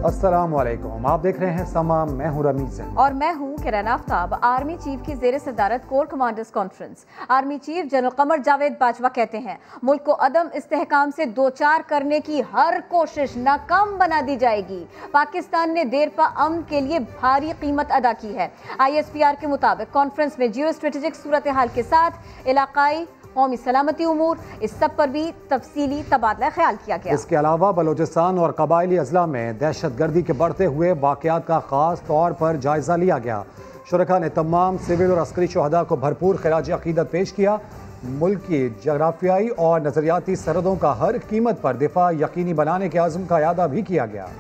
अस्सलामुअलैकुम, आप देख रहे हैं समा। मैं हूं रमीज और मैं हूं किरण आफ्ताब। आर्मी चीफ की जेर सदारत corps commanders conference. Army chief general Qamar Javed Bajwa कहते हैं मुल्क को अदम इस्तेहकाम से दो चार करने की हर कोशिश नाकाम बना दी जाएगी। पाकिस्तान ने देरपा अमन के लिए भारी कीमत अदा की है। ISPR के मुताबिक कॉन्फ्रेंस में जियो स्ट्रेटेजिक सूरत हाल के साथ इलाकाई कौमी सलामती उमूर, इस सब पर भी तफसीली तबादला ख्याल किया गया। इसके अलावा बलोचिस्तान और कबायली अजला में दहशत गर्दी के बढ़ते हुए वाक़यात का खास तौर पर जायजा लिया गया। शुरका ने तमाम सिविल और अस्करी शहदा को भरपूर खिराज अकीदत पेश किया। मुल्क की जगराफियाई और नजरियाती सरहदों का हर कीमत पर दिफा यकीनी बनाने के आज़म का यादा भी किया गया।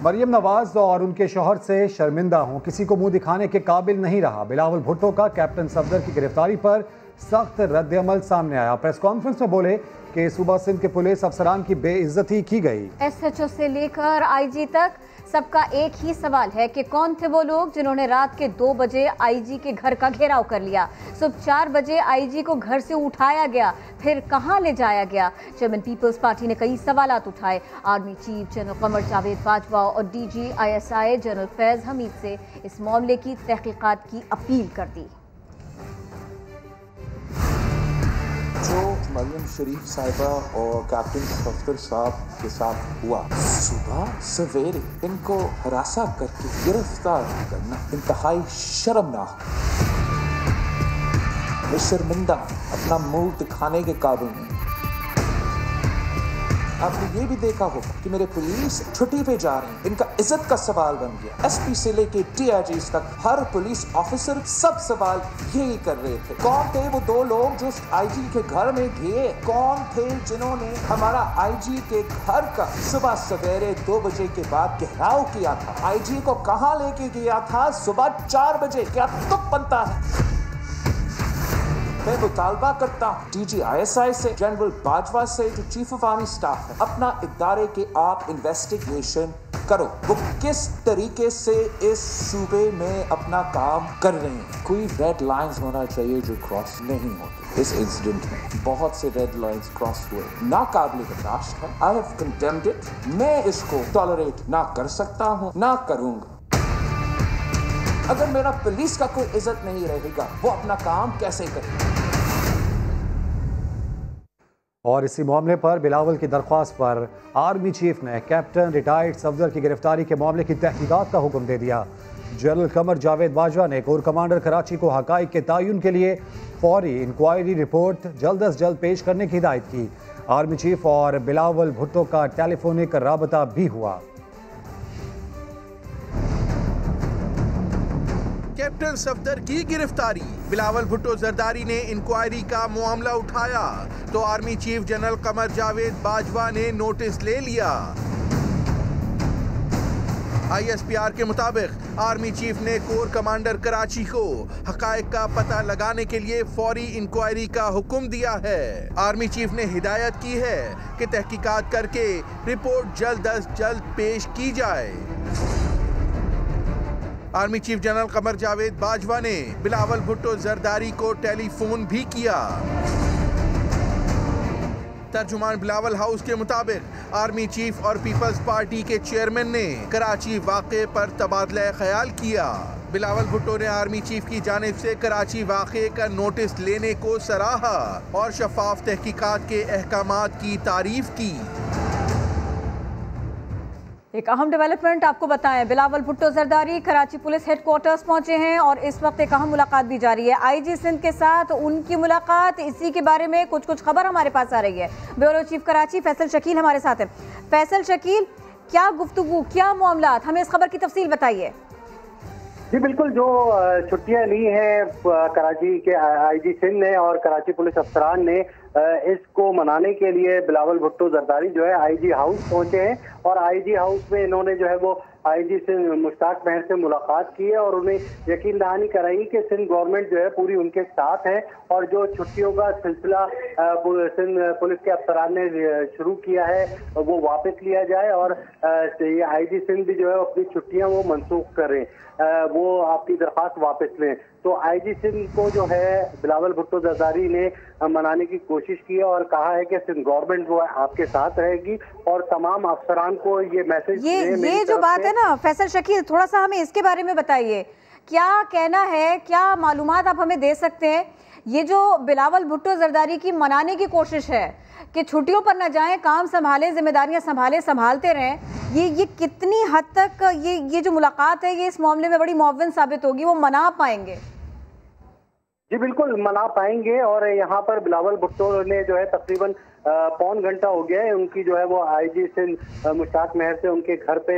मरियम नवाज और उनके शौहर से शर्मिंदा हूं, किसी को मुंह दिखाने के काबिल नहीं रहा। बिलावल भुट्टो का कैप्टन सफदर की गिरफ्तारी पर सख्त रद्द-ए-अमल सामने आया। प्रेस कॉन्फ्रेंस में बोले कि सूबा सिंध के पुलिस अफसरान की बेइज्जती की गई। SHO से लेकर IG तक सबका एक ही सवाल है कि कौन थे वो लोग जिन्होंने रात के 2 बजे IG के घर का घेराव कर लिया। सुबह 4 बजे IG को घर से उठाया गया, फिर कहां ले जाया गया। चेयरमैन पीपल्स पार्टी ने कई सवालात उठाए। Army chief general Qamar Javed Bajwa और DG ISI general Faiz Hamid से इस मामले की तहकीकात की अपील कर दी। जो मरियम शरीफ साहिबा और कैप्टन सफदर साहब के साथ हुआ, सुबह सवेरे इनको हरासा करके गिरफ्तार करना इंतहाई शर्मनाक। मैं शर्मिंदा, अपना मुंह दिखाने के काबिल नहीं। आपने ये भी देखा होगा कि मेरे पुलिस छुट्टी पे जा रहे हैं, इनका इज्जत का सवाल बन गया। SP से लेके DIGs तक हर पुलिस ऑफिसर सब सवाल यही कर रहे थे। कौन थे वो 2 लोग जो IG के घर में गए? कौन थे जिन्होंने हमारा IG के घर का सुबह सवेरे 2 बजे के बाद घेराव किया था? IG को कहाँ लेके गया था सुबह 4 बजे? क्या तुक बनता है? मैं मुतालबा करता हूँ DG ISI से, जनरल बाजवा से, जो चीफ ऑफ आर्मी स्टाफ है, अपना इदारे के आप इन्वेस्टिगेशन करो। वो किस तरीके से इस सूबे में अपना काम कर रहे हैं। कोई रेड लाइंस होना चाहिए जो क्रॉस नहीं होती। इस इंसिडेंट में बहुत से रेड लाइंस क्रॉस हुए, नाकाबिले बर्दाश्त है। I have condemned it. मैं इसको टॉलरेट ना कर सकता हूँ, ना करूंगा। अगर मेरा पुलिस का कोई इज्जत नहीं रहेगा, वो अपना काम कैसे करेगा? और इसी मामले पर बिलावल की दरख्वास्त पर आर्मी चीफ ने कैप्टन रिटायर्ड सफदर की गिरफ्तारी के मामले की तहकीकात का हुक्म दे दिया। जनरल कमर जावेद बाजवा ने कोर कमांडर कराची को हकाइक के तयन के लिए फौरी इंक्वायरी रिपोर्ट जल्द अज जल्द पेश करने की हिदायत की। आर्मी चीफ और बिलावल भुट्टो का टेलीफोनिक राबता भी हुआ। कैप्टन सफदर की गिरफ्तारी, बिलावल भुट्टो जरदारी ने इंक्वायरी का मामला उठाया तो army chief general Qamar Javed Bajwa ने नोटिस ले लिया। ISPR के मुताबिक आर्मी चीफ ने कोर कमांडर कराची को हकायक का पता लगाने के लिए फौरी इंक्वायरी का हुक्म दिया है। आर्मी चीफ ने हिदायत की है कि तहकीकात करके रिपोर्ट जल्द अज जल्द पेश की जाए। Army chief general Qamar Javed Bajwa ने बिलावल भुट्टो जरदारी को टेलीफोन भी किया। तर्जुमान बिलावल हाउस के मुताबिक आर्मी चीफ और पीपल्स पार्टी के चेयरमैन ने कराची वाक़े पर तबादला ख्याल किया। बिलावल भुट्टो ने आर्मी चीफ की जानिब से कराची वाक़े का नोटिस लेने को सराहा और शफाफ तहकीकात के अहकामात की तारीफ की। एक अहम डेवलपमेंट आपको बताएं, बिलावल भुट्टो जरदारी कराची पुलिस हेडक्वार्टर्स पहुंचे हैं और इस वक्त एक अहम मुलाकात भी जारी है IG सिंध के साथ। उनकी मुलाकात, इसी के बारे में कुछ खबर हमारे पास आ रही है। ब्यूरो चीफ कराची फैसल शकील हमारे साथ है। फैसल शकील, क्या गुफ्तगू, क्या मामलात, हमें इस खबर की तफसील बताइए। जी बिल्कुल, जो छुट्टियां ली हैं कराची के IG सिंध ने और कराची पुलिस अफसरान ने, इसको मनाने के लिए बिलावल भुट्टो जरदारी जो है IG हाउस पहुंचे हैं और IG हाउस में इन्होंने जो है वो IG से मुश्ताक महर से मुलाकात की है और उन्हें यकीन दहानी कराई कि सिंध गवर्नमेंट जो है पूरी उनके साथ है और जो छुट्टियों का सिलसिला सिंध पुलिस के अफसरान ने शुरू किया है वो वापस लिया जाए और ये आईजी सिंध भी जो है अपनी छुट्टियां वो मनसूख करें, वो आपकी दरख्वास्त वापस लें। तो आईजी सिंध को जो है बिलावल भुट्टो जरदारी ने मनाने की कोशिश की है और कहा है कि सिंध गवर्नमेंट वो आपके साथ रहेगी और तमाम अफसरान को ये मैसेज ये जो बात है ना फैसल शकील, थोड़ा सा हमें इसके बारे में बताइए, क्या कहना है, क्या मालूमात आप हमें दे सकते हैं? ये जो बिलावल भुट्टो जरदारी की मनाने की कोशिश है कि छुट्टियों पर न जाएं, काम संभालें, जिम्मेदारियां संभालते रहें, ये कितनी हद तक ये जो मुलाकात है ये इस मामले में बड़ी मुअव्विन साबित होगी, वो मना पाएंगे? जी बिल्कुल मना पाएंगे। और यहाँ पर बिलावल भुट्टो ने जो है तकरीबन पौन घंटा हो गया है उनकी जो है वो आईजी सिंध मुश्ताक मेहर से उनके घर पे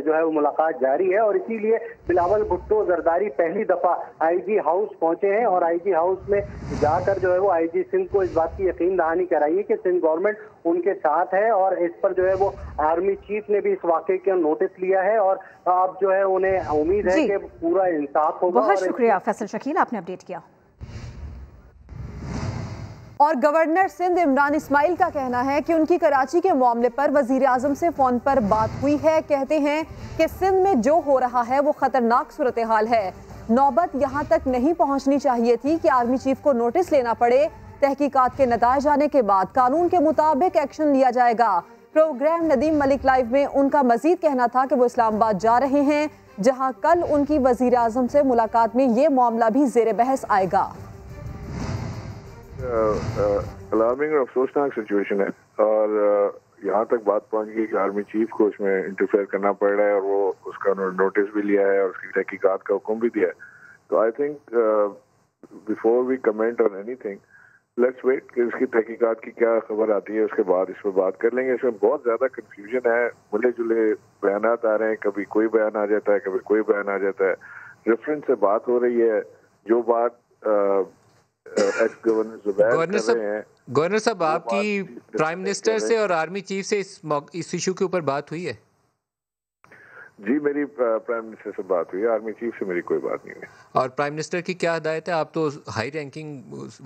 जो है वो मुलाकात जारी है और इसीलिए बिलावल भुट्टो जरदारी पहली दफा आईजी हाउस पहुंचे हैं और आईजी हाउस में जाकर जो है वो आईजी सिंध को इस बात की यकीन दहानी कराई है कि सिंध गवर्नमेंट उनके साथ है और इस पर जो है वो आर्मी चीफ ने भी इस वाकये का नोटिस लिया है और अब जो है उन्हें उम्मीद है कि पूरा इंसाफ होगा। बहुत शुक्रिया फैसल शकील, आपने अपडेट किया। और गवर्नर सिंध इमरान इस्माइल का कहना है कि उनकी कराची के मामले पर वजीर आजम से फोन पर बात हुई है। कहते हैं कि सिंध में जो हो रहा है वो खतरनाक सूरत हाल है, नौबत यहाँ तक नहीं पहुँचनी चाहिए थी कि आर्मी चीफ को नोटिस लेना पड़े। तहकीकात के नताइज आने के बाद कानून के मुताबिक एक्शन लिया जाएगा। प्रोग्राम नदीम मलिक लाइव में उनका मजीद कहना था कि वो इस्लामाबाद जा रहे हैं, जहाँ कल उनकी वजीर आजम से मुलाकात में ये मामला भी जेर बहस आएगा। अलार्मिंग और अफसोसनाक सिचुएशन है और यहाँ तक बात पहुँच गई कि आर्मी चीफ को उसमें इंटरफेयर करना पड़ रहा है और वो उसका नोटिस भी लिया है और उसकी तहकीकात का हुक्म भी दिया है। तो I think before we comment on anything let's wait कि उसकी तहकीकात की क्या खबर आती है, उसके बाद इस पर बात कर लेंगे। इसमें बहुत ज़्यादा कन्फ्यूजन है, मिले जुले बयानात आ रहे हैं, कभी कोई बयान आ जाता है, कभी कोई बयान आ जाता है। रेफरेंस से बात हो रही है, जो बात गवर्नर साहब आपकी प्राइम मिनिस्टर से और आर्मी चीफ से इस इशू के ऊपर बात हुई है? जी मेरी प्राइम मिनिस्टर से बात हुई है, आर्मी चीफ से मेरी कोई बात नहीं हुई। और प्राइम मिनिस्टर की क्या हदायत है? आप तो हाई रैंकिंग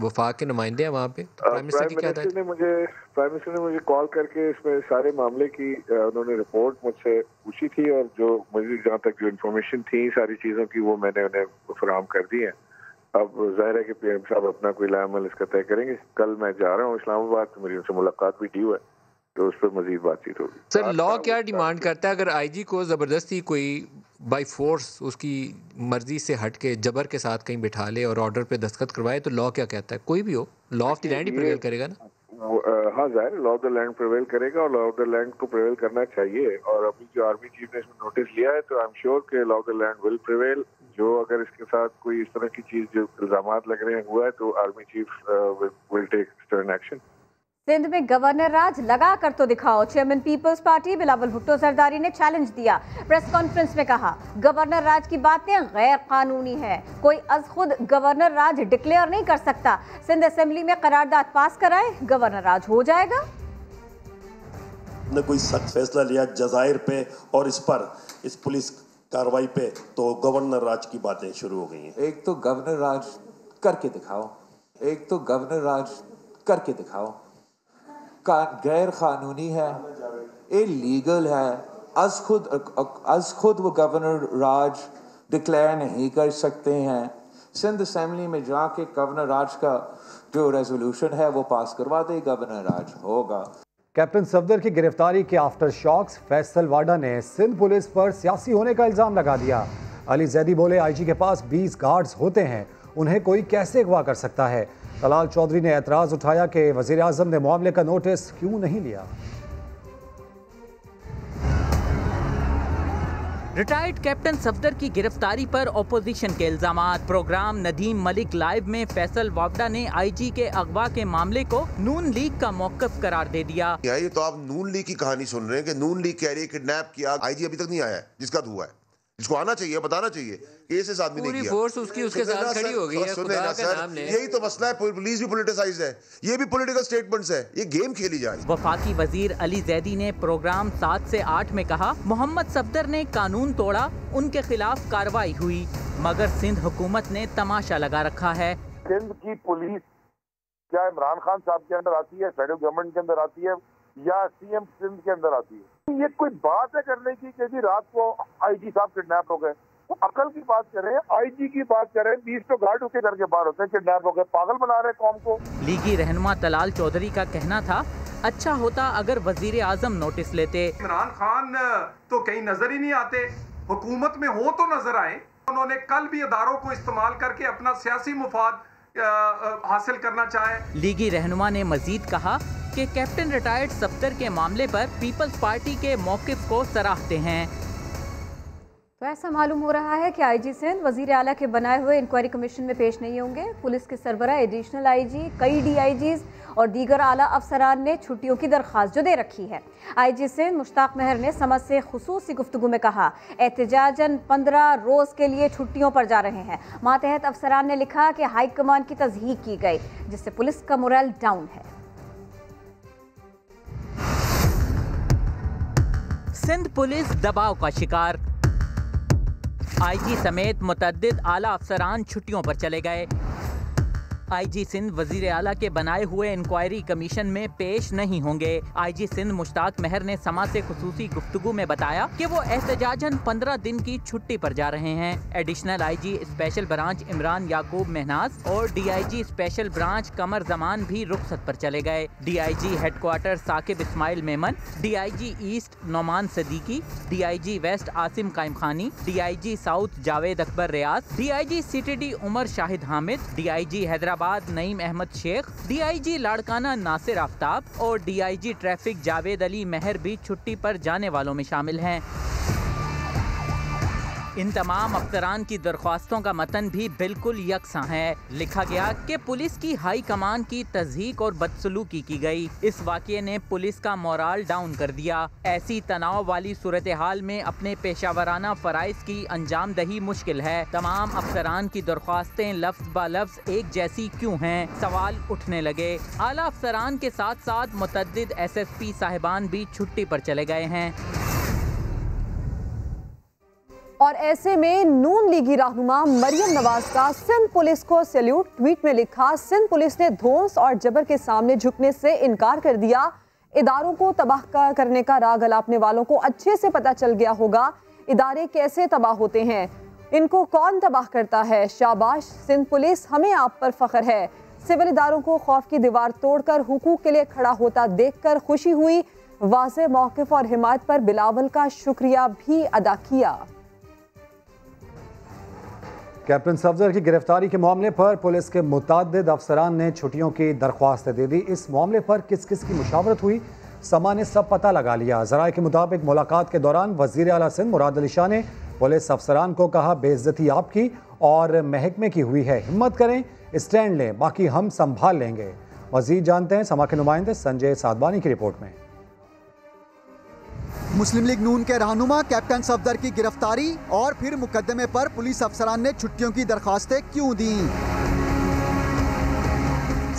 वफाक के नुमाइंदे हैं वहाँ पे, प्राइम मिनिस्टर की क्या हदायत? प्राइम मिनिस्टर ने मुझे कॉल करके इसमें सारे मामले की उन्होंने रिपोर्ट मुझसे पूछी थी और जो मुझे जहाँ तक जो इन्फॉर्मेशन थी सारी चीज़ों की वो मैंने उन्हें फराहम कर दी है। अब जाहिर है कि पीएम साहब अपना कोई लामल इसका तय करेंगे। कल मैं जा रहा हूँ इस्लामाबाद, तो मेरी उनसे मुलाकात भी ड्यू है, तो उस पर मजीद बातचीत होगी। सर लॉ क्या डिमांड करता है? अगर आईजी को ज़बरदस्ती कोई बाय फोर्स उसकी मर्जी से हट के जबर के साथ कहीं बिठा ले और ऑर्डर पे दस्तखत करवाए तो लॉ क्या कहता है? कोई भी हो, law of the land he prevail करेगा ना? हाँ जाहिर law of the land prevail करेगा और लॉ ऑफ द लैंड को प्रिवेल करना चाहिए। और अभी जो आर्मी चीफ ने इसमें नोटिस लिया है तो आई एम श्योर कि law of the land will prevail. जो अगर इसके साथ कोई इस तरह की चीज जो इल्जामात लग रहे हैं हुआ है तो army chief will take stern action. Sindh में गवर्नर राज लगा कर तो दिखाओ, chairman Peoples Party Bilawal Bhutto Zardari ने चैलेंज दिया। प्रेस कॉन्फ्रेंस में कहा गवर्नर राज की बातें गैर कानूनी है, कोई अज खुद गवर्नर राज डिक्लेयर नहीं कर सकता। सिंध असेंबली में करारदाद पास कराए, गवर्नर राज हो जाएगा। ने कोई सख्त फैसला लिया जजायर पे और इस पुलिस कार्रवाई पे, तो गवर्नर राज की बातें शुरू हो गई हैं। एक तो गवर्नर राज करके दिखाओ, एक तो गवर्नर राज करके दिखाओ। गैर कानूनी है, इलीगल है, आज खुद वो गवर्नर राज डिक्लेयर नहीं कर सकते हैं। सिंध असेंबली में जाके गवर्नर राज का जो रेजोल्यूशन है वो पास करवा दे, गवर्नर राज होगा। कैप्टन सफदर की गिरफ्तारी के आफ्टर शॉक्स, फैसल वाडा ने सिंध पुलिस पर सियासी होने का इल्जाम लगा दिया। अली जैदी बोले आईजी के पास 20 गार्ड्स होते हैं, उन्हें कोई कैसे अगवा कर सकता है। तलाल चौधरी ने एतराज उठाया कि वजीर आजम ने मामले का नोटिस क्यों नहीं लिया। रिटायर्ड कैप्टन सफदर की गिरफ्तारी पर ओपोजिशन के इल्जामात। प्रोग्राम नदीम मलिक लाइव में फैसल वावडा ने आईजी के अगवा के मामले को नून लीग का मौक़िफ़ करार दे दिया। ये तो आप नून लीग की कहानी सुन रहे हैं कि नून लीग कह रही है किडनैप किया, आईजी अभी तक नहीं आया है जिसका हुआ है, जिसको आना चाहिए, बताना चाहिए कि इस आदमी ने किया। फोर्स उसके साथ खड़ी हो गई है, खुदा के नाम ने। यही तो मसला है, पुलिस भी पॉलिटिसाइज्ड है, ये भी पॉलिटिकल स्टेटमेंट्स है, ये गेम खेली जा रही है। वफाकी वजीर अली जैदी ने प्रोग्राम 7 से 8 में कहा मोहम्मद सफदर ने कानून तोड़ा, उनके खिलाफ कार्रवाई हुई, मगर सिंध हुकूमत ने तमाशा लगा रखा है। सिंध की पुलिस क्या इमरान खान साहब के अंदर आती है, फेडरल गवर्नमेंट के अंदर आती है, या सीएम सिंध के अंदर आती है? ये कोई बात है करने की कि जी रात को आईजी साहब किडनैप हो गए? तो अकल की बात करें, आईजी की बात करें, 20 तो गार्ड उसके घर के बाहर होते हैं, किडनैप हो गए, पागल बना रहे कौम को। लीगी रहनुमा तलाल चौधरी का कहना था, अच्छा होता अगर वजीर आजम नोटिस लेते। इमरान खान तो कहीं नजर ही नहीं आते, हुकूमत में हो तो नजर आए। उन्होंने कल भी इदारों को इस्तेमाल करके अपना सियासी मुफाद हासिल करना चाहे। लीगी रहनुमा ने मजीद कहा कि कैप्टन रिटायर्ड सफदर के मामले पर पीपल्स पार्टी के मौकिफ को सराहते हैं। तो ऐसा मालूम हो रहा है कि आईजी सिंध वजीर आला के बनाए हुए इंक्वायरी कमीशन में पेश नहीं होंगे। पुलिस के सरबराह, एडिशनल आईजी, कई डीआईजीज और दीगर आला अफसरान ने छुट्टियों की दरख्वास्त जो दे रखी है। आईजी सिंध मुश्ताक महर ने समझ से खुसूसी गुफ्तगू में कहा, एहतजाजन 15 रोज के लिए छुट्टियों पर जा रहे हैं। मातहत अफसरान ने लिखा कि हाई कमान की तज़हीक की गई, जिससे पुलिस का मोरल डाउन है। सिंध पुलिस दबाव का शिकार, आईजी समेत मुतअद्दिद आला अफसरान छुट्टियों पर चले गए। आईजी सिंध वजीर आला के बनाए हुए इंक्वायरी कमीशन में पेश नहीं होंगे। आईजी सिंध मुश्ताक महर ने समा से खुसूसी गुफ्तगू में बताया कि वो एहतजाजन 15 दिन की छुट्टी पर जा रहे हैं। Additional IG special branch Imran Yaqoob Mahnaz और DIG special branch Qamar Zaman भी रुखसत पर चले गए। DIG headquarter Saqib Ismail Memon, DIG east Noman Siddiqui, DIG west Asim Qaim Khani, DIG south Javed Akbar Riaz, DIG CTD Umar Shahid Hamid, DIG Hyderabad Naeem Ahmed Sheikh, DIG Larkana Nasir Aftab और डीआईजी ट्रैफिक जावेद अली मेहर भी छुट्टी पर जाने वालों में शामिल हैं। इन तमाम अफसरान की दरख्वास्तों का मतन भी बिल्कुल यकसा है। लिखा गया कि पुलिस की हाई कमान की तज़हीक और बदसलूकी की गई। इस वाक़ये ने पुलिस का मोराल डाउन कर दिया। ऐसी तनाव वाली सूरत हाल में अपने पेशावराना फ़राइज़ की अंजाम दही मुश्किल है। तमाम अफसरान की दरख्वास्तें लफ्ज़ ब लफ्ज़ एक जैसी क्यों हैं? सवाल उठने लगे। आला अफसरान के साथ साथ मुतअद्दिद SSP साहिबान भी छुट्टी पर चले गए हैं। और ऐसे में नून लीगी रहनुमा मरियम नवाज का सिंध पुलिस को सैल्यूट। ट्वीट में लिखा, सिंध पुलिस ने धौंस और जबर के सामने झुकने से इनकार कर दिया। इदारों को तबाह करने का राग अलापने वालों को अच्छे से पता चल गया होगा इदारे कैसे तबाह होते हैं, इनको कौन तबाह करता है। शाबाश सिंध पुलिस, हमें आप पर फख्र है। सिविल इदारों को खौफ की दीवार तोड़कर हुकूक के लिए खड़ा होता देखकर खुशी हुई। वाज़े मौक़िफ़ और हिमायत पर बिलावल का शुक्रिया भी अदा किया। कैप्टन सफदर की गिरफ्तारी के मामले पर पुलिस के मुतअद्दिद अफसरान ने छुट्टियों की दरख्वास्त दे दी। इस मामले पर किस किस की मुशावरत हुई, समा ने सब पता लगा लिया। ज़राए के मुताबिक मुलाकात के दौरान वज़ीर आला सिंध मुराद अली शाह ने पुलिस अफसरान को कहा, बेइज्जती आपकी और महकमे की हुई है, हिम्मत करें, स्टैंड लें, बाकी हम संभाल लेंगे। मज़ीद जानते हैं समा के नुमाइंदे संजय सादवानी की रिपोर्ट में। मुस्लिम लीग नून के रहनुमा कैप्टन सफदर की गिरफ्तारी और फिर मुकदमे पर पुलिस अफसरान ने छुट्टियों की दरखास्तें क्यों दी,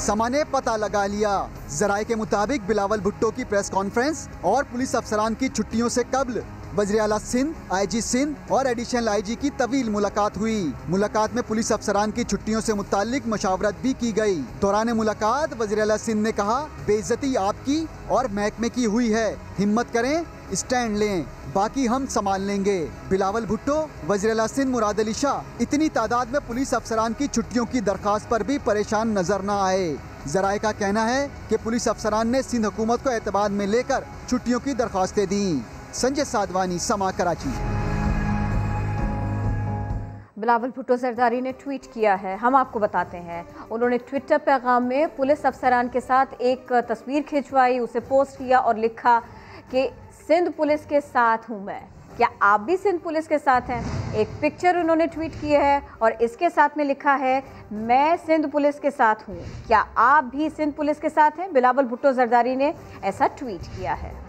समा ने पता लगा लिया। जराए के मुताबिक बिलावल भुट्टो की प्रेस कॉन्फ्रेंस और पुलिस अफसरान की छुट्टियों से कबल वज़ीर आला सिंध, आईजी सिंध और एडिशनल आईजी की तवील मुलाकात हुई। मुलाकात में पुलिस अफसरान की छुट्टियों से मुताल्लिक मशावरत भी की गई। दौरान मुलाकात वज़ीर आला सिंध ने कहा, बेइज्जती आपकी और महकमे की हुई है, हिम्मत करें, स्टैंड लें, बाकी हम संभाल लेंगे। बिलावल भुट्टो, वज़ीर आला सिंध मुराद अली शाह इतनी तादाद में पुलिस अफसरान की छुट्टियों की दरखास्त पर भी परेशान नजर न आए। जराए का कहना है कि पुलिस अफसरान ने सिंध हुकूमत को एतबार में लेकर छुट्टियों की दरखास्तें दी। संजय सादवानी, समा, कराची। बिलावल भुट्टो जरदारी ने ट्वीट किया है, हम आपको बताते हैं। उन्होंने ट्विटर पैगाम में पुलिस अफसरान के साथ एक तस्वीर खिंचवाई, उसे पोस्ट किया और लिखा कि सिंध पुलिस के साथ हूँ मैं, क्या आप भी सिंध पुलिस के साथ हैं। एक पिक्चर उन्होंने ट्वीट की है और इसके साथ में लिखा है, मैं सिंध पुलिस के साथ हूँ, क्या आप भी सिंध पुलिस के साथ हैं। बिलावल भुट्टो जरदारी ने ऐसा ट्वीट किया है।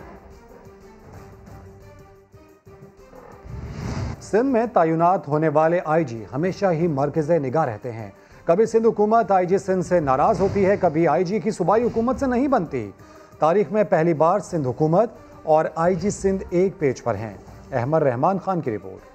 सिंध में तैनात होने वाले आईजी हमेशा ही मरकज़े निगाह रहते हैं। कभी सिंध हुकूमत आईजी सिंध से नाराज होती है, कभी आईजी की सूबाई हुकूमत से नहीं बनती। तारीख में पहली बार सिंध हुकूमत और आईजी सिंध एक पेज पर हैं। अहमद रहमान खान की रिपोर्ट।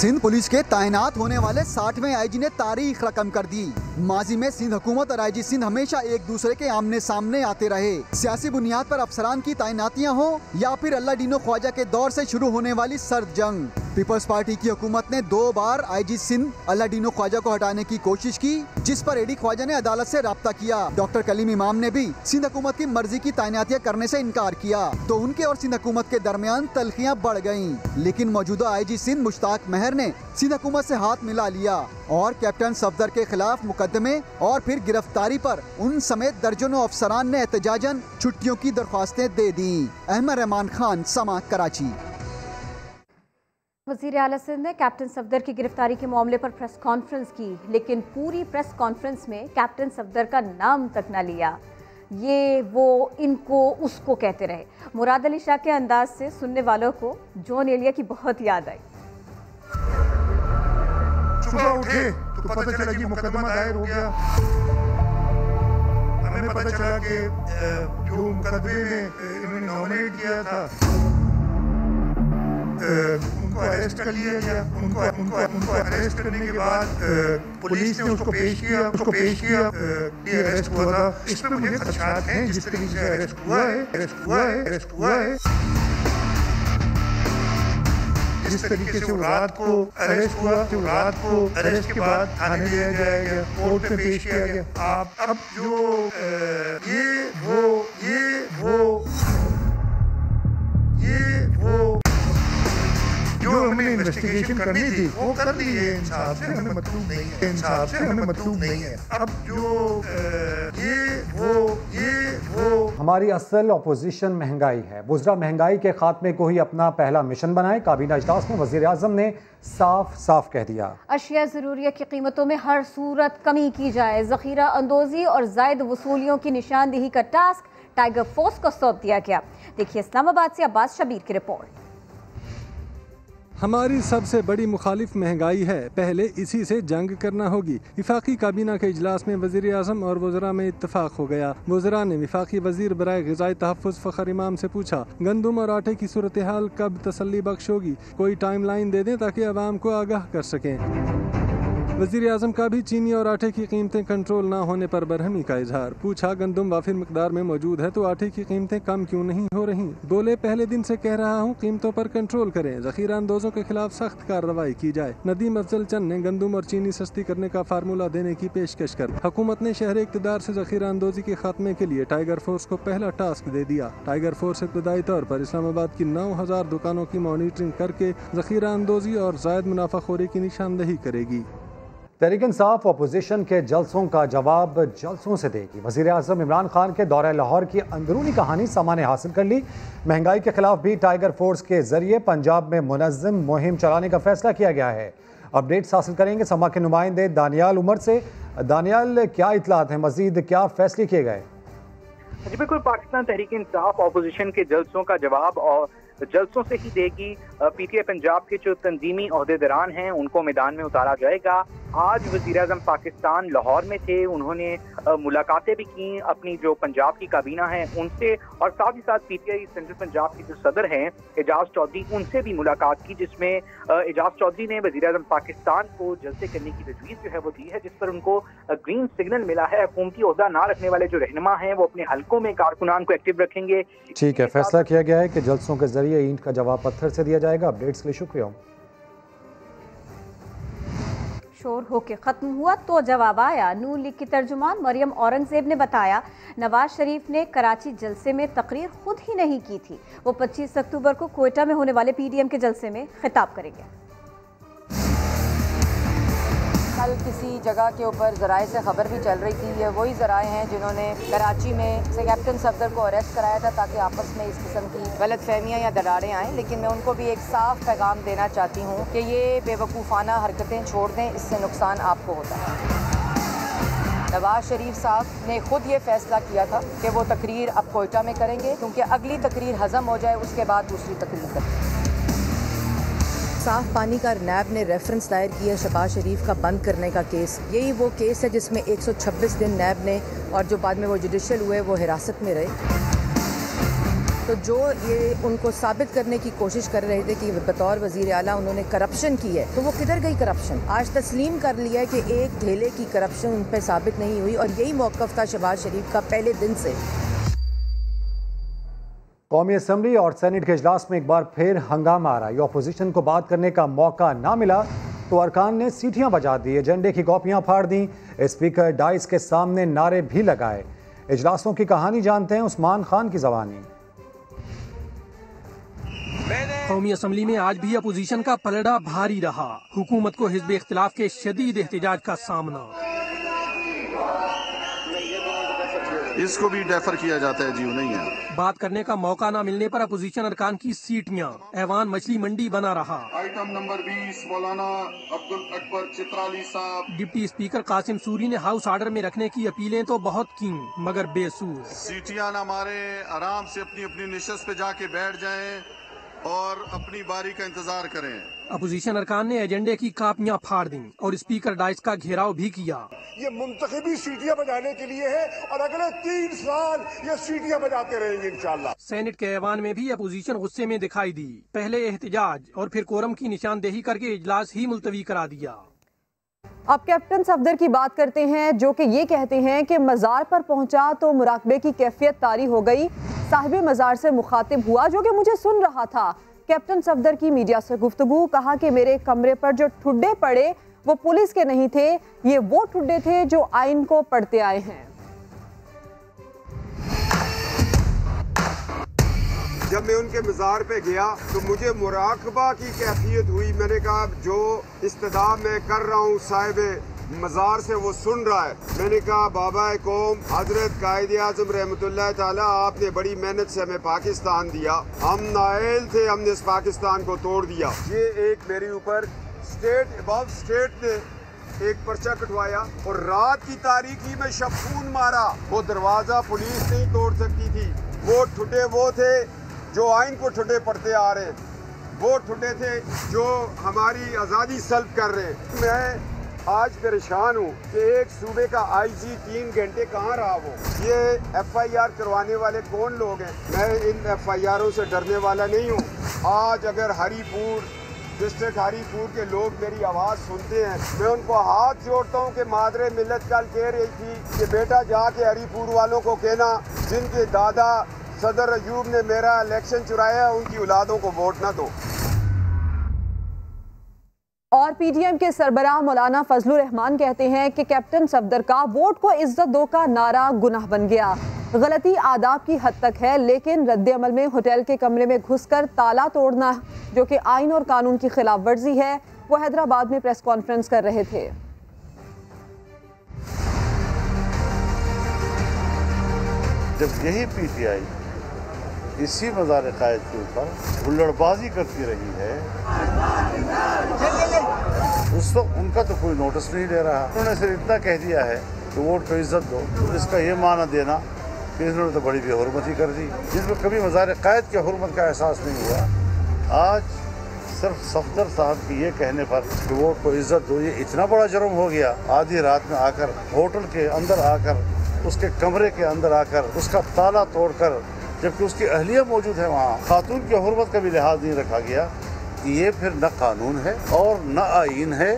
सिंध पुलिस के तैनात होने वाले 60वें आईजी ने तारीख रकम कर दी। माजी में सिंध हुकूमत और आईजी सिंध हमेशा एक दूसरे के आमने सामने आते रहे। सियासी बुनियाद पर अफसरान की तैनातियां हो या फिर अल्लादीनो ख्वाजा के दौर से शुरू होने वाली सर्द जंग, पीपल्स पार्टी की हुकूमत ने 2 बार आईजी सिंध अल्लादीनो ख्वाजा को हटाने की कोशिश की, जिस पर एडी ख्वाजा ने अदालत से राब्ता किया। डॉक्टर कलीम इमाम ने भी सिंध हुकूमत की मर्जी की तैनातियां करने से इनकार किया, तो उनके और सिंध हुकूमत के दरमियान तल्खियां बढ़ गयी। लेकिन मौजूदा आईजी सिंध मुश्ताक महर ने सिंध हुकूमत से हाथ मिला लिया और कैप्टन सफदर के खिलाफ मुकदमे और फिर गिरफ्तारी पर उन समेत दर्जनों अफसरान ने एहतजाजन छुट्टियों की दरख्वास्तें दे दी। अहमद रहमान खान, समा, कराची। वज़ीर आला सिंध ने कैप्टन सफदर की गिरफ्तारी के मामले पर प्रेस कॉन्फ्रेंस की, लेकिन पूरी प्रेस कॉन्फ्रेंस में कैप्टन सफदर का नाम तक न लिया। ये वो इनको उसको कहते रहे। मुराद अली शाह के अंदाज से सुनने वालों को जॉन एलिया की बहुत याद आई। सुबह उठे तो पता चला कि मुकदमा दायर हो गया। हमें पता चला कि जो मुकदमे में इन्होंने नॉमिनेट किया था उनको अरेस्ट कर लिया गया। उनको अरेस्ट करने के बाद पुलिस ने उसको पेश किया ये अरेस्ट हुआ था। इसमें मुझे खदशात हैं जिस तरीके से अरेस्ट हुआ है जिस तरीके से रात को अरेस्ट हुआ, तो रात को अरेस्ट के बाद थाने ले जाया गया, कोर्ट में पेश किया गया। अब जो जो हमने इन्वेस्टिगेशन करनी थी वो कर दी है। इंसाफ से हमें मतलब नहीं है। अब जो हमारी असल अपोजिशन महंगाई है। वुज़रा महंगाई के खात्मे को ही अपना पहला मिशन बनाए। काबीना इजलास में वज़ीर आज़म ने साफ कह दिया, अशिया ज़रूरिया की कीमतों में हर सूरत कमी की जाए। ज़ख़ीरा अंदोज़ी और ज़ायद वसूलियों की निशानदेही का टास्क टाइगर फोर्स को सौंप दिया गया। देखिए इस्लामाबाद से अब्बास शबीर की रिपोर्ट। हमारी सबसे बड़ी मुखालिफ महंगाई है, पहले इसी से जंग करना होगी। वफाकी काबीना के इजलास में वज़ीर आज़म और वज़रा में इत्तफाक हो गया। वज़रा ने वफाकी वज़ीर बराए ग़िज़ाई तहफ़्फ़ुज़ फ़ख़र इमाम से पूछा, गंदम और आटे की सूरत हाल कब तसल्ली बख्श होगी, कोई टाइम लाइन दे दें ताकि आवाम को आगाह कर सकें। वज़ीर आज़म का भी चीनी और आटे की कीमतें कंट्रोल ना होने पर बरहमी का इजहार। पूछा, गंदम वाफिर मिकदार में मौजूद है तो आटे की कीमतें कम क्यों नहीं हो रही। बोले, पहले दिन से कह रहा हूँ कीमतों पर कंट्रोल करें, ज़ख़ीरा अंदोज़ों के खिलाफ सख्त कार्रवाई की जाए। नदीम अफजल चंद ने गंदम और चीनी सस्ती करने का फार्मूला देने की पेशकश कर हुकूमत ने शहर इक़्तिदार से ज़ख़ीरा अंदोज़ी के खात्मे के लिए टाइगर फोर्स को पहला टास्क दे दिया। टाइगर फोर्स इब्तदाई तौर पर इस्लामाबाद की 9000 दुकानों की मॉनिटरिंग करके ज़ख़ीरा अंदोज़ी और ज़ायद मुनाफाखोरी की निशानदेही करेगी। तहरीक इंसाफ अपोजिशन के जलसों का जवाब जलसों से देगी। वज़ीर आज़म इमरान खान के दौरे लाहौर की अंदरूनी कहानी सामाने हासिल कर ली। महंगाई के खिलाफ भी टाइगर फोर्स के जरिए पंजाब में मुनज़्ज़म मुहिम चलाने का फैसला किया गया है। अपडेट्स हासिल करेंगे समा के नुमाइंदे दानियाल उमर से। दानियाल, क्या इतलात हैं, मजीद क्या फैसले किए गए? जी बिल्कुल, पाकिस्तान तहरीक इंसाफ अपोजिशन के जलसों का जवाब और जलसों से ही देगी। पीटीआई पंजाब के जो तंजीमी ओहदेदारान हैं उनको मैदान में उतारा जाएगा। आज वज़ीर आज़म पाकिस्तान लाहौर में थे, उन्होंने मुलाकातें भी की अपनी जो पंजाब की काबीना है उनसे, और साथ ही साथ पीटीआई सेंट्रल पंजाब के जो सदर हैं एजाज चौधरी, उनसे भी मुलाकात की, जिसमें एजाज चौधरी ने वज़ीर आज़म पाकिस्तान को जलसे करने की तजवीज़ जो है वो दी है, जिस पर उनको ग्रीन सिग्नल मिला है। हुकूमती ओहदा ना रखने वाले जो रहनुमा हैं वो अपने हल्कों में कारकुनान को एक्टिव रखेंगे। ठीक है, फैसला किया गया है कि जलसों के जरिए ईंट का जवाब पत्थर से दिया जाएगा। अपडेट्स के लिए शुक्रिया। शोर होके खत्म हुआ तो जवाब आया। नून लीग की तर्जुमान मरियम औरंगजेब ने बताया, नवाज शरीफ ने कराची जलसे में तकरीर खुद ही नहीं की थी। वो 25 अक्टूबर को क्वेटा में होने वाले पीडीएम के जलसे में खिताब करेंगे। कल किसी जगह के ऊपर ज़राए से खबर भी चल रही थी, ये वही ज़राए हैं जिन्होंने कराची में से कैप्टन सफदर को अरेस्ट कराया था ताकि आपस में इस किस्म की गलतफहमियां या दरारें आएँ। लेकिन मैं उनको भी एक साफ पैगाम देना चाहती हूँ कि ये बेवकूफ़ाना हरकतें छोड़ दें, इससे नुकसान आपको होता है। नवाज शरीफ साहब ने खुद ये फैसला किया था कि वो तकरीर अब कोयटा में करेंगे, क्योंकि अगली तकरीर हज़म हो जाए उसके बाद दूसरी तकरीर करेंगे। साफ पानी का नैब ने रेफरेंस दायर किया शहबाज शरीफ का बंद करने का केस। यही वो केस है जिसमें 126 दिन नैब ने, और जो बाद में वो जुडिशल हुए, वो हिरासत में रहे। तो जो ये उनको साबित करने की कोशिश कर रहे थे कि बतौर वजीर आला उन्होंने करप्शन की है, तो वो किधर गई करप्शन? आज तस्लीम कर लिया है कि एक ढेले की करप्शन उन पर साबित नहीं हुई, और यही मौक़िफ़ था शहबाज शरीफ का पहले दिन से। कौमी असम्बली और सेनेट के इजलास में एक बार फिर हंगामा आ रहा है। अपोजिशन को बात करने का मौका ना मिला तो अरकान ने सीटियां बजा दी, एजेंडे की कॉपियां फाड़ दी, स्पीकर डाइस के सामने नारे भी लगाए। इजलासों की कहानी जानते हैं उस्मान खान की ज़बानी। कौमी असम्बली में आज भी अपोजिशन का पलड़ा भारी रहा। हुकूमत को हिज़्ब इख्तिलाफ के शदीद एहतजाज का सामना। इसको भी डेफर किया जाता है, जीव नहीं है। बात करने का मौका न मिलने पर अपोजिशन अरकान की सीटियां ऐवान मछली मंडी बना रहा। आइटम नंबर 20 मौलाना अब्दुल अकबर चित्राली साहब। डिप्टी स्पीकर कासिम सूरी ने हाउस ऑर्डर में रखने की अपीलें तो बहुत की, मगर बेसूर। सीटियां न मारे, आराम से अपनी अपनी निशस्त पे जाके बैठ जाएं और अपनी बारी का इंतजार करें। अपोजिशन अरकान ने एजेंडे की कापियां फाड़ दी और स्पीकर डाइस का घेराव भी किया। ये मुंतखबी सीटियां बजाने के लिए है और अगले 3 साल ये सीटियां बजाते रहेंगे इंशाल्लाह। सेनेट के ऐवान में भी अपोजिशन गुस्से में दिखाई दी। पहले एहतजाज और फिर कोरम की निशानदेही करके इजलास ही मुलतवी करा दिया। अब कैप्टन सफदर की बात करते हैं, जो कि ये कहते हैं कि मज़ार पर पहुंचा तो मुराकबे की कैफियत तारी हो गई। साहिब मज़ार से मुखातिब हुआ जो कि मुझे सुन रहा था। कैप्टन सफदर की मीडिया से गुफ्तगू, कहा कि मेरे कमरे पर जो ठुड्डे पड़े वो पुलिस के नहीं थे, ये वो ठुड्डे थे जो आइन को पढ़ते आए हैं। जब मैं उनके मज़ार पे गया तो मुझे मुराकबा की कैफियत हुई। मैंने कहा जो इस्तदा मैं कर रहा हूँ साहिब मज़ार से वो सुन रहा है। मैंने कहा बाबा कौम हजरत कायद आज़म रहमतुल्लाह ताला, आपने बड़ी मेहनत से हमें पाकिस्तान दिया, हम नाअहल थे, हमने इस पाकिस्तान को तोड़ दिया। ये एक मेरे ऊपर स्टेट अबव स्टेट ने एक पर्चा कटवाया और रात की तारीकी में शफून मारा। वो दरवाज़ा पुलिस नहीं तोड़ सकती थी। वो ठुड्डे वो थे जो आइन को ठुड्डे पढ़ते आ रहे हैं, वो ठुड्डे थे जो हमारी आज़ादी सल्ब कर रहे हैं। मैं आज परेशान हूँ कि एक सूबे का आईजी 3 घंटे कहाँ रहा। वो ये FIR करवाने वाले कौन लोग हैं? मैं इन FIRों से डरने वाला नहीं हूँ। आज अगर हरीपुर डिस्ट्रिक्ट हरीपुर के लोग मेरी आवाज़ सुनते हैं, मैं उनको हाथ जोड़ता हूँ कि मादरे मिल्लत कल कह रही थी कि बेटा जाके हरीपुर वालों को कहना जिनके दादा सदर अयूब ने मेरा इलेक्शन चुराया, उनकी औलादों को वोट ना दो। और PTM के सरबराह मौलाना फजलुर रहमान कहते हैं कि कैप्टन सफदर का वोट को इज्जत दो का नारा गुनाह बन गया। गलती आदाब की हद तक है, लेकिन रद्द-ए-अमल में होटल के कमरे में घुसकर ताला तोड़ना जो कि आइन और कानून की खिलाफ वर्जी है। वो हैदराबाद में प्रेस कॉन्फ्रेंस कर रहे थे। जब यही PTI इसी मज़ार कायद के ऊपर हुल्लड़बाजी करती रही है, उस वक्त उनका तो कोई नोटिस नहीं ले रहा। उन्होंने सिर्फ इतना कह दिया है कि वोट को इज्जत दो, तो इसका ये माना देना कि इन्होंने तो बड़ी बेहुरमती कर दी, जिसमें कभी मज़ार कायद की हुर्मत का एहसास नहीं हुआ। आज सिर्फ सफदर साहब के ये कहने पर कि वोट को इज्जत दो, ये इतना बड़ा जुर्म हो गया। आधी रात में आकर होटल के अंदर आकर, उसके कमरे के अंदर आकर उसका ताला तोड़कर, जबकि उसकी अहलिया मौजूद है वहाँ, खातून की हुर्मत का भी लिहाज नहीं रखा गया। ये फिर न कानून है और न आइन है।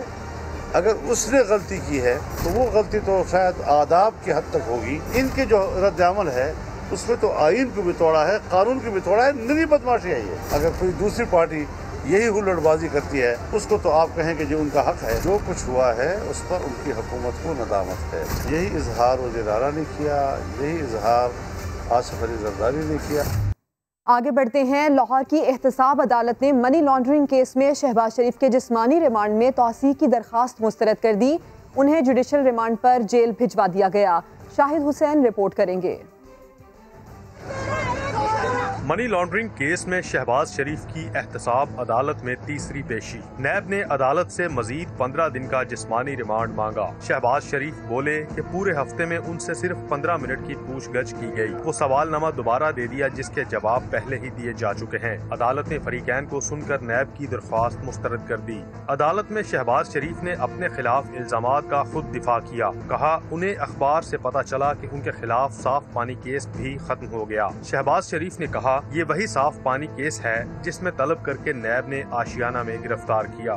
अगर उसने गलती की है तो वो गलती तो शायद आदाब की हद तक होगी। इनके जो रद्द-ए-अमल है उसमें तो आइन को भी तोड़ा है, कानून को भी तोड़ा है। नई बदमाशी है ये। अगर कोई दूसरी पार्टी यही हुल्लड़बाजी करती है उसको तो आप कहें कि जो उनका हक है, जो कुछ हुआ है उस पर उनकी हुकूमत को नदामत है। यही इजहार वज़ीर आला ने किया, यही इजहार आसिफ अली जरदारी ने किया। आगे बढ़ते हैं। लाहौर की एहतसाब अदालत ने मनी लॉन्ड्रिंग केस में शहबाज शरीफ के जिस्मानी रिमांड में तौसीह की दरख्वास्त मुस्तरद कर दी। उन्हें जुडिशल रिमांड पर जेल भिजवा दिया गया। शाहिद हुसैन रिपोर्ट करेंगे। मनी लॉन्ड्रिंग केस में शहबाज शरीफ की एहतसाब अदालत में तीसरी पेशी। नैब ने अदालत से मजीद 15 दिन का जिस्मानी रिमांड मांगा। शहबाज शरीफ बोले कि पूरे हफ्ते में उनसे सिर्फ 15 मिनट की पूछगछ की गई। वो सवालनामा दोबारा दे दिया जिसके जवाब पहले ही दिए जा चुके हैं। अदालत ने फरीकैन को सुनकर नैब की दरख्वास्त मुस्तरद कर दी। अदालत में शहबाज शरीफ ने अपने खिलाफ इल्जामात का खुद दिफा किया। कहा उन्हें अखबार से पता चला कि उनके खिलाफ साफ पानी केस भी खत्म हो गया। शहबाज शरीफ ने कहा कहा, ये वही साफ पानी केस है जिसमें तलब करके नैब ने आशियाना में गिरफ्तार किया।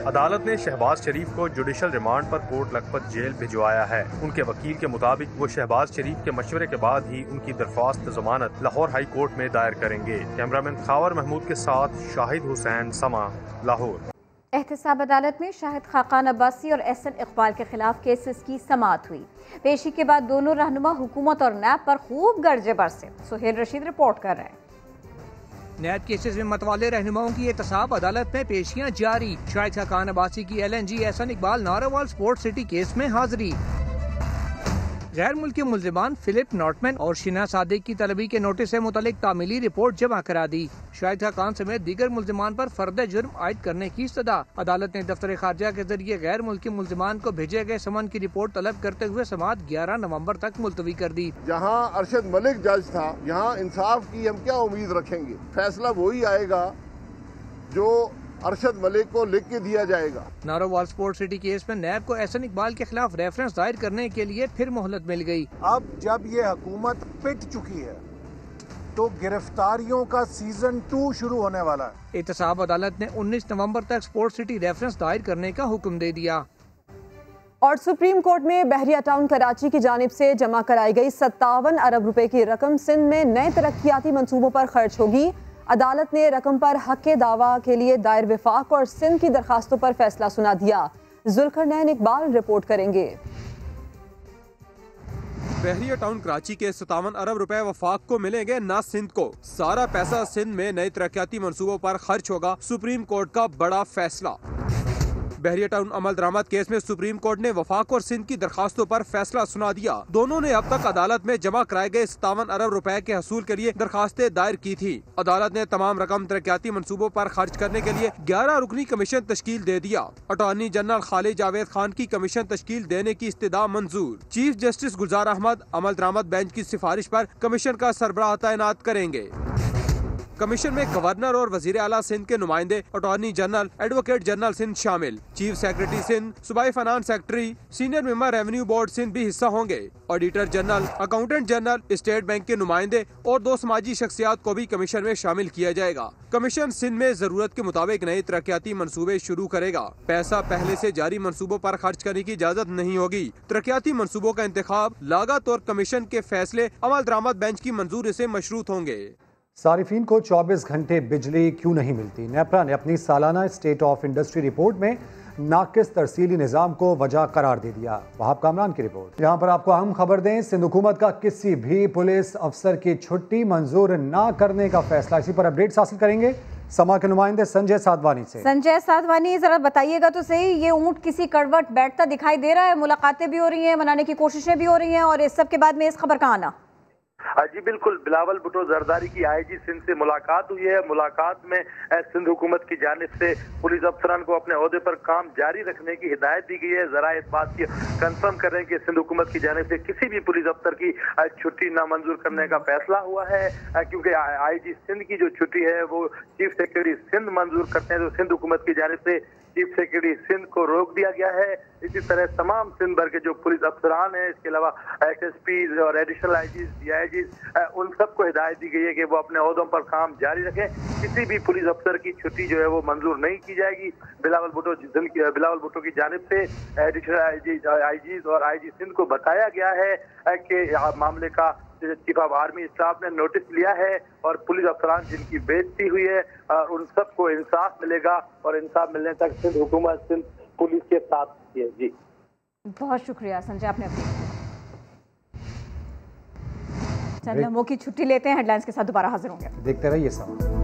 अदालत ने शहबाज शरीफ को जुडिशल रिमांड पर कोट लखपत जेल भिजवाया है। उनके वकील के मुताबिक वो शहबाज शरीफ के मशवरे के बाद ही उनकी दरख्वास्त जमानत लाहौर हाई कोर्ट में दायर करेंगे। कैमरामैन खावर महमूद के साथ शाहिद हुसैन, समा, लाहौर। एहतसाब अदालत में शाहिद खाकान अब्बासी और एहसन इकबाल के खिलाफ केसेस की समाअत हुई। पेशी के बाद दोनों रहनुमा हुकूमत और नैब पर खूब गर्जे बरसे। सुहेल रशीद रिपोर्ट कर रहे हैं। नैब केसेस में मतवाले रहनुमाओं की एहतसाब अदालत में पेशियां जारी। शाहिद खाकान अब्बासी की LNG, Ahsan Iqbal Narowal sport city case में हाजिरी। गैर मुल्की मुल्जिमान फिलिप नॉटमैन और शिना सादिक की तलबी के नोटिस से मुतल्लिक तामीली रिपोर्ट जमा करा दी। शाहिद खान समेत दीगर मुल्जिमान पर फर्द जुर्म आयद करने की सदा। अदालत ने दफ्तर खारजा के जरिए गैर मुल्की मुल्जिमान को भेजे गए समन की रिपोर्ट तलब करते हुए समाअत 11 नवंबर तक मुलतवी कर दी। जहाँ अरशद मलिक जज था, यहाँ इंसाफ की हम क्या उम्मीद रखेंगे? फैसला वही आएगा जो अरशद मलिक को लिख के दिया जाएगा। नारोवाल स्पोर्ट सिटी केस में नैब को एहसन इकबाल के खिलाफ रेफरेंस दायर करने के लिए फिर मोहलत मिल गई। अब जब ये हुकूमत पिट चुकी है तो गिरफ्तारियों का सीजन 2 शुरू होने वाला है। एहतसाब अदालत ने 19 नवंबर तक स्पोर्ट सिटी रेफरेंस दायर करने का हुक्म दे दिया। और सुप्रीम कोर्ट में बहरिया टाउन कराची की जानिब से जमा कराई गई 57 अरब रुपए की रकम सिंध में नए तरक्याती मंसूबों पर खर्च होगी। अदालत ने रकम पर हक दावा के लिए दायर विफाक और सिंध की दरखास्तों पर फैसला सुना दिया। जुल्करनैन इकबाल रिपोर्ट करेंगे। बहरिया टाउन कराची के 57 अरब रुपए वफाक को मिलेंगे ना सिंध को। सारा पैसा सिंध में नए तरक्याती मंसूबों पर खर्च होगा। सुप्रीम कोर्ट का बड़ा फैसला। बहरिया टाउन अमल दरामद केस में सुप्रीम कोर्ट ने वफाक और सिंध की दरखास्तों पर फैसला सुना दिया। दोनों ने अब तक अदालत में जमा कराए गए 57 अरब रुपए के हसूल के लिए दरखास्तें दायर की थी। अदालत ने तमाम रकम तरक्याती मंसूबों पर खर्च करने के लिए 11 रुकनी कमीशन तश्कील दे दिया। अटॉर्नी जनरल खालिद जावेद खान की कमीशन तश्कील देने की इस्तदा मंजूर। चीफ जस्टिस गुलजार अहमद अमल दरामद बेंच की सिफारिश पर कमीशन का सरबराह तैनात करेंगे। कमीशन में गवर्नर और वजीर आला सिंध के नुमाइंदे, attorney general, advocate general Sindh शामिल। चीफ सेक्रेटरी सिंध, सूबाई finance secretary, senior member revenue board Sindh भी हिस्सा होंगे। Auditor general, accountant general, state bank के नुमाइंदे और 2 समाजी शख्सियात को भी कमीशन में शामिल किया जाएगा। कमीशन सिंध में जरूरत के मुताबिक नए तरक्याती मंसूबे शुरू करेगा। पैसा पहले से जारी मंसूबों पर खर्च करने की इजाजत नहीं होगी। तरक्याती मंसूबों का इंतखाब, लागत और कमीशन के फैसले अमल दरामद बेंच की मंजूरी से मशरूत होंगे। सारिफीन को 24 घंटे बिजली क्यों नहीं मिलती? नेपरा ने अपनी सालाना स्टेट ऑफ इंडस्ट्री रिपोर्ट में नाकिस तरसीली निज़ाम को वजह करार दे दिया। वहाब कामरान की रिपोर्ट। यहाँ पर आपको अहम खबर दें, सिंध हुकूमत का किसी भी पुलिस अफसर की छुट्टी मंजूर ना करने का फैसला। इसी पर अपडेट्स हासिल करेंगे समा के नुमाइंदे संजय साधवानी से। संजय साधवानी, जरा बताइएगा तो सही, ये ऊंट किसी करवट बैठता दिखाई दे रहा है? मुलाकातें भी हो रही हैं, मनाने की कोशिशें भी हो रही हैं, और इस सब के बाद में इस खबर का आना। जी बिल्कुल, बिलावल भुट्टो जरदारी की IG सिंध से मुलाकात हुई है। मुलाकात में सिंध हुकूमत की जानिब से पुलिस अफसरान को अपने ओहदे पर काम जारी रखने की हिदायत दी गई है। जरा इस बात की कंफर्म कर रहे हैं कि सिंध हुकूमत की जानिब से किसी भी पुलिस अफसर की छुट्टी नामंजूर करने का फैसला हुआ है, क्योंकि IG सिंध की जो छुट्टी है वो चीफ सेक्रेटरी सिंध मंजूर करते हैं। तो सिंध हुकूमत की जानिब से चीफ सेक्रेटरी सिंध को रोक दिया गया है। इसी तरह तमाम सिंध भर के जो पुलिस अफसरान हैं, इसके अलावा SSP और एडिशनल IGs, DIGs, उन सबको हिदायत दी गई है कि वो अपने ओहदों पर काम जारी रखें। किसी भी पुलिस अफसर की छुट्टी जो है वो मंजूर नहीं की जाएगी। बिलावल भुट्टो की जानिब से एडिशनल IGs और IG सिंध को बताया गया है कि मामले का चीफ ऑफ आर्मी स्टाफ ने नोटिस लिया है और पुलिस अफसरान जिनकी बेइज्जती हुई है उन सबको इंसाफ मिलेगा, और इंसाफ मिलने तक सिंध हुकूमत सिंध पुलिस के साथ है। जी बहुत शुक्रिया संजय, आपने अपनी चंद लम्हों की छुट्टी लेते हैं। हेडलाइंस के साथ दोबारा हाजिर होंगे। देखते रहिए सब।